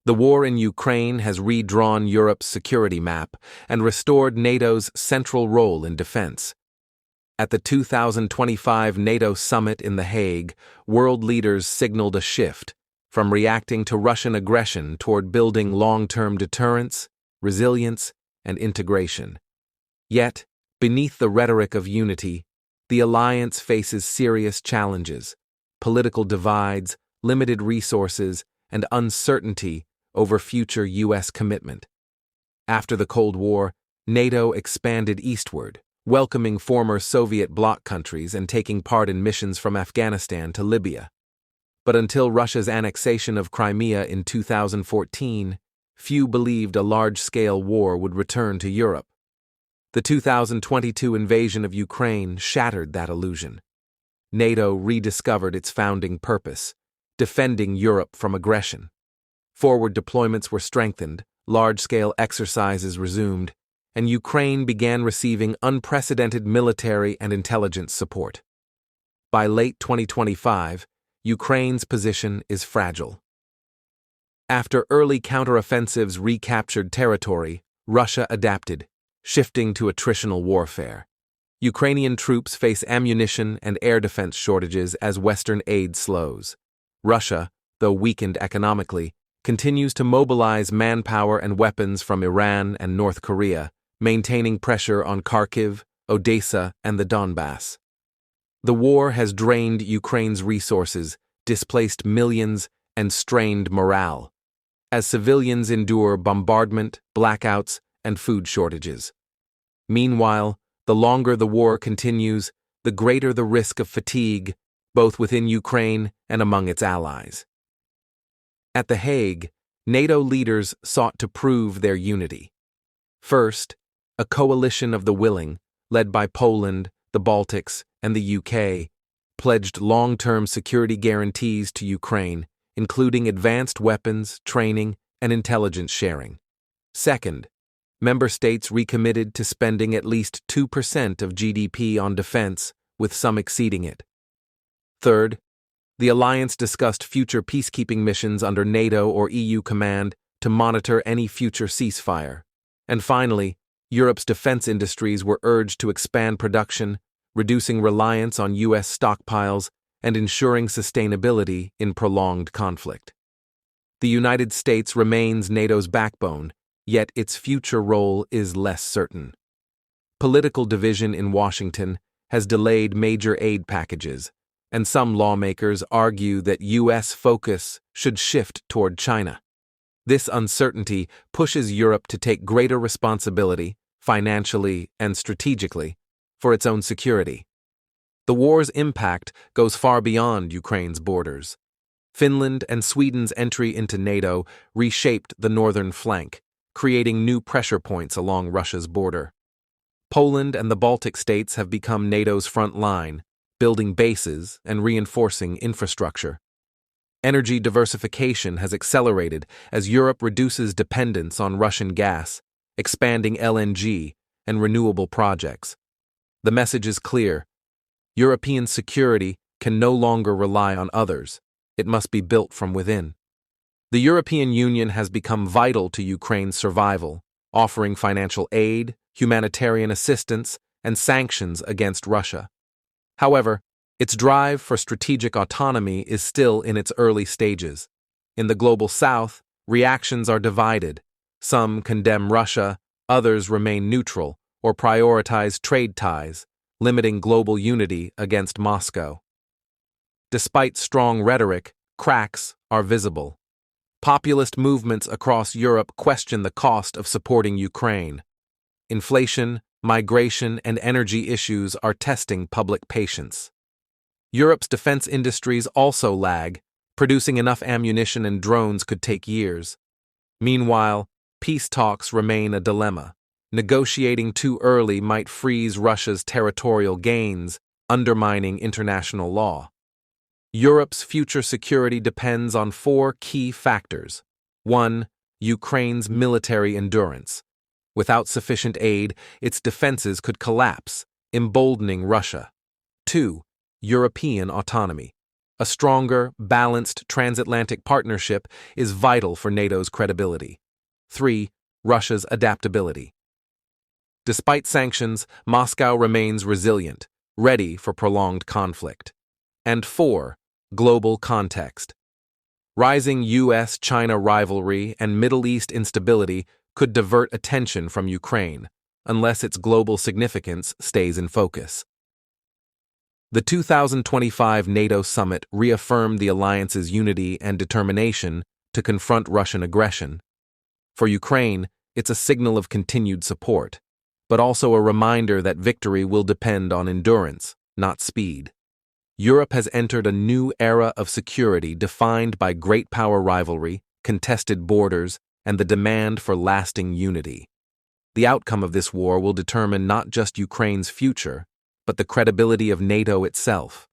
The war in Ukraine has redrawn Europe's security map and restored NATO's central role in defense. At the 2025 NATO summit in The Hague, world leaders signaled a shift from reacting to Russian aggression toward building long-term deterrence, resilience, and integration. Yet, beneath the rhetoric of unity, the alliance faces serious challenges: political divides, limited resources, and uncertainty over future U.S. commitment. After the Cold War, NATO expanded eastward, welcoming former Soviet bloc countries and taking part in missions from Afghanistan to Libya. But until Russia's annexation of Crimea in 2014, few believed a large-scale war would return to Europe. The 2022 invasion of Ukraine shattered that illusion. NATO rediscovered its founding purpose: defending Europe from aggression. Forward deployments were strengthened, large-scale exercises resumed, and Ukraine began receiving unprecedented military and intelligence support. By late 2025, Ukraine's position is fragile. After early counteroffensives recaptured territory, Russia adapted, shifting to attritional warfare. Ukrainian troops face ammunition and air defense shortages as Western aid slows. Russia, though weakened economically, continues to mobilize manpower and weapons from Iran and North Korea, maintaining pressure on Kharkiv, Odessa, and the Donbass. The war has drained Ukraine's resources, displaced millions, and strained morale, as civilians endure bombardment, blackouts, and food shortages. Meanwhile, the longer the war continues, the greater the risk of fatigue, both within Ukraine and among its allies. At The Hague, NATO leaders sought to prove their unity. First, a coalition of the willing, led by Poland, the Baltics, and the UK, pledged long-term security guarantees to Ukraine, including advanced weapons, training, and intelligence sharing. Second, member states recommitted to spending at least 2% of GDP on defense, with some exceeding it. Third, the alliance discussed future peacekeeping missions under NATO or EU command to monitor any future ceasefire. And finally, Europe's defense industries were urged to expand production, reducing reliance on U.S. stockpiles and ensuring sustainability in prolonged conflict. The United States remains NATO's backbone, yet its future role is less certain. Political division in Washington has delayed major aid packages, and some lawmakers argue that U.S. focus should shift toward China. This uncertainty pushes Europe to take greater responsibility, financially and strategically, for its own security. The war's impact goes far beyond Ukraine's borders. Finland and Sweden's entry into NATO reshaped the northern flank, creating new pressure points along Russia's border. Poland and the Baltic states have become NATO's front line, building bases and reinforcing infrastructure. Energy diversification has accelerated as Europe reduces dependence on Russian gas, expanding LNG and renewable projects. The message is clear: European security can no longer rely on others. It must be built from within. The European Union has become vital to Ukraine's survival, offering financial aid, humanitarian assistance, and sanctions against Russia. However, its drive for strategic autonomy is still in its early stages. In the global south, reactions are divided. Some condemn Russia, others remain neutral or prioritize trade ties, limiting global unity against Moscow. Despite strong rhetoric, cracks are visible. Populist movements across Europe question the cost of supporting Ukraine. Inflation, migration, and energy issues are testing public patience. Europe's defense industries also lag. Producing enough ammunition and drones could take years. Meanwhile, peace talks remain a dilemma. Negotiating too early might freeze Russia's territorial gains, undermining international law. Europe's future security depends on 4 key factors. 1. Ukraine's military endurance. Without sufficient aid, its defenses could collapse, emboldening Russia. 2. European autonomy. A stronger, balanced transatlantic partnership is vital for NATO's credibility. 3. Russia's adaptability. Despite sanctions, Moscow remains resilient, ready for prolonged conflict. And 4. Global context. Rising U.S.-China rivalry and Middle East instability could divert attention from Ukraine, unless its global significance stays in focus. The 2025 NATO summit reaffirmed the alliance's unity and determination to confront Russian aggression. For Ukraine, it's a signal of continued support, but also a reminder that victory will depend on endurance, not speed. Europe has entered a new era of security defined by great power rivalry, contested borders, and the demand for lasting unity. The outcome of this war will determine not just Ukraine's future, but the credibility of NATO itself.